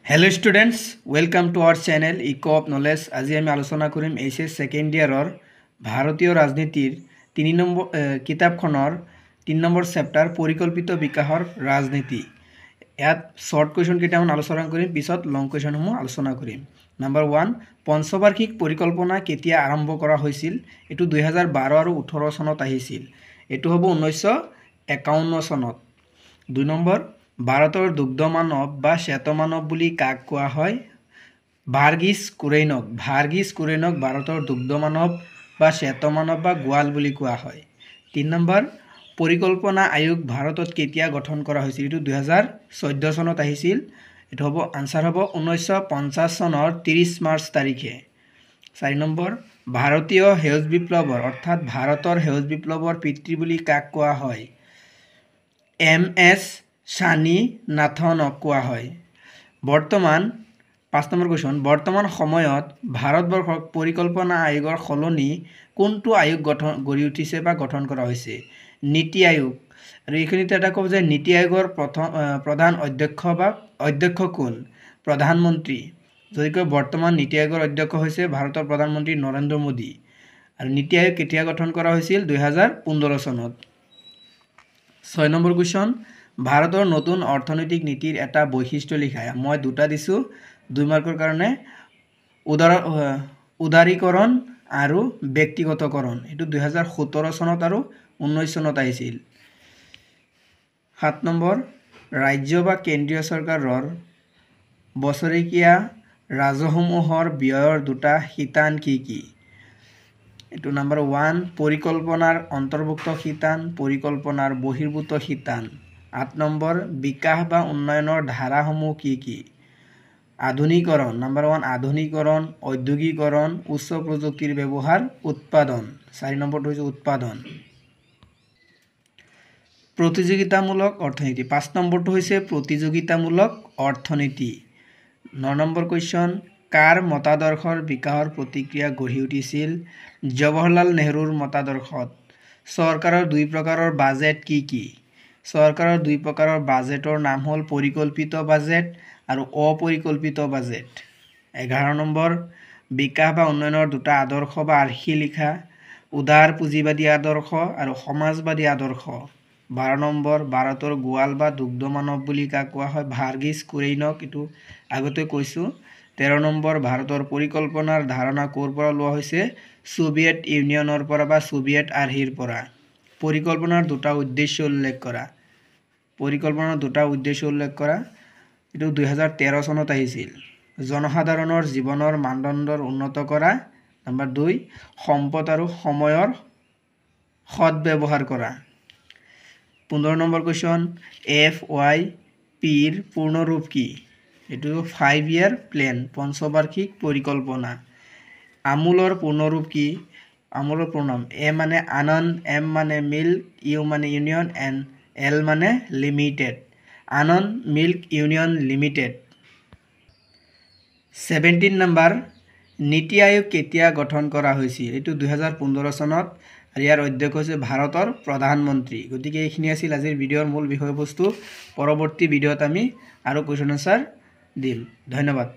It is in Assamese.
Hello students welcome to our channel echo of knowledge. आज आम आलोचना करिम एचएस सेकेंड इयारर भारतीय राजनीतिर 3 नम्बर किताबखনৰ 3 নম্বৰ चैप्टार परिकल्पित विकासर राजनीति। यात शॉर्ट क्वेश्चन केटामान आलोचना करिम, पिছত लंग क्वेश्चनসমূह आलोचना करिम। नम्बर 1 पंचबार्षिक परिकल्पना केতিয়া आरम्भ কৰা হৈছিল? एटु 2012 আৰু 18 চনত আহিছিল। एटु হ'ব 1951 চনত। 2 নম্বৰ भारतर दुग्ध मानव बा श्वेत मानव बुली काक कोৱা হয়? भार्गीज कुरेनक भारतर दुग्ध मानव बा श्वेत मानव बा गोवाल बुली कोৱা হয়। 3 নম্বৰ परिकल्पना आयोग भारतत केতিয়া गठन কৰা হৈছিল? एटु 2014 চনত আহিছিল। एटु হ'ব आन्सार হ'ব 1950 চনৰ 30 मार्च तारिखे। 4 নম্বৰ भारतीय सेउज विप्लवर अर्थात भारतर सेउज विप्लवर पितृ बुली काक कोৱা হয়? MS स्वामीनाथनक कोৱা হয়। बर्तमान 5 নম্বৰ क्वेश्चन बर्तमान সময়ত भारतवर्षक परिकल्पना आयोगर सलনি कोनটো आयोग गठन गঢ়ি উঠিছে বা গঠন কৰা হৈছে? নীতি আয়োগ। আৰু এইখিনিতে এটা কব যে নীতি আয়োগৰ প্ৰধান অধ্যক্ষ বা অধ্যক্ষ কোন? প্ৰধানমন্ত্ৰী। যদিকৈ বৰ্তমান নীতি আয়োগৰ অধ্যক্ষ হৈছে ভাৰতৰ প্ৰধানমন্ত্ৰী নৰেন্দ্ৰ মোদী। আৰু নীতি আয়োগ কেতিয়া গঠন কৰা হৈছিল? 2015 চনত। 6 নম্বৰ क्वेश्चन भारतर नतुन अर्थनैतिक नीतिर एटा वैशिष्ट्य लिखा। मैं दुटा दिसु 2 मार्कर कारणे उदारीकरण और व्यक्तिगतकरण। एटु 2017 चनत और 19 चनत आइसिल। 7 नम्बर राज्य बा केंद्रीय सरकाৰৰ बछरेकिया राजहসমূहर व्ययर दुटा शितान की? एटु नम्बर 1 परिकल्पनार अंतर्भुक्त शितान, परिकल्पनार बहिर्भूत शितान। 8 नम्बर विकास बा उन्नयনৰ ধাৰাসমূহ की? आधुनिकरण। नम्बर 1 आधुनिकरण, औद्योगिकरण, उच्च प्रযুক্তিৰ ব্যৱহাৰ, उत्पादन। 4 नम्बर হৈছে उत्पादन। प्रतिযোगितामूलक अर्थनीति। 5 नम्बरটো হৈছে प्रतिযোगितामूलक अर्थनीति। 9 নম্বৰ क्वेश्चन কাৰ মতাদৰ্শৰ বিকাশৰ প্ৰতিক্ৰিয়া গঢ়ি উঠিছিল? জৱাহৰলাল নেহৰুৰ মতাদৰ্শত। চৰকাৰৰ 2 প্ৰকাৰৰ বাজেট কি? চৰকাৰৰ 2 প্ৰকাৰৰ বাজেটৰ নাম হ'ল পৰিকল্পিত বাজেট আৰু অপৰিকল্পিত বাজেট। 11 নম্বৰ বিকাশ বা উন্নয়নৰ দুটা আদৰ্শ বা আৰ্হি লিখা। উদাৰ পুঁজিবাদী আদৰ্শ আৰু সমাজবাদী আদৰ্শ। 12 নম্বৰ ভাৰতৰ গোৱাল বা দুগ্ধ মানৱ বুলি কাক কোৱা হয়? ভাৰ্গীজ কুৰেইনক। এইটো আগতে কৈছোঁ। 13 নম্বৰ ভাৰতৰ পৰিকল্পনাৰ ধাৰণা ক'ৰ পৰা লোৱা হৈছে? সোভিয়েট ইউনিয়নৰ পৰা বা সোভিয়েট আৰ্হিৰ পৰা। পৰিকল্পনাৰ দুটা উদ্দেশ্য উল্লেখ কৰা। পৰিকল্পনাৰ দুটা উদ্দেশ্য উল্লেখ কৰা। এইটো 2013 চনত আহিছিল। জনসাধাৰণৰ জীৱনৰ মানদণ্ডৰ উন্নত কৰা। নম্বৰ 2 সম্পদ আৰু সময়ৰ সৎ ব্যৱহাৰ কৰা। 15 নম্বৰ क्वेश्चन FYPৰ পূৰ্ণৰূপ কি? এইটো 5 year প্ল্যান, পঞ্চবাৰ্ষিক পৰিকল্পনা। আমুলৰ পূৰ্ণৰূপ কি? আমুলৰ পূৰ্ণনাম A মানে আনন্দ, M মানে মিল্ক, U মানে ইউনিয়ন, L মানে লিমিটেড। আনন্দ মিল্ক ইউনিয়ন লিমিটেড। 17 নম্বৰ নীতি আয়োগ কেতিয়া গঠন কৰা হৈছিল? এইটো 2015 চনত আৰু ইয়াৰ অধ্যক্ষ হৈছে ভাৰতৰ প্ৰধানমন্ত্ৰী। গতিকে এইখিনি আছিল আজিৰ ভিডিঅ'ৰ মূল বিষয়বস্তু। পৰৱৰ্তী ভিডিঅ'ত আমি আৰু কুৱেশ্যন আনসাৰ দিম। ধন্যবাদ।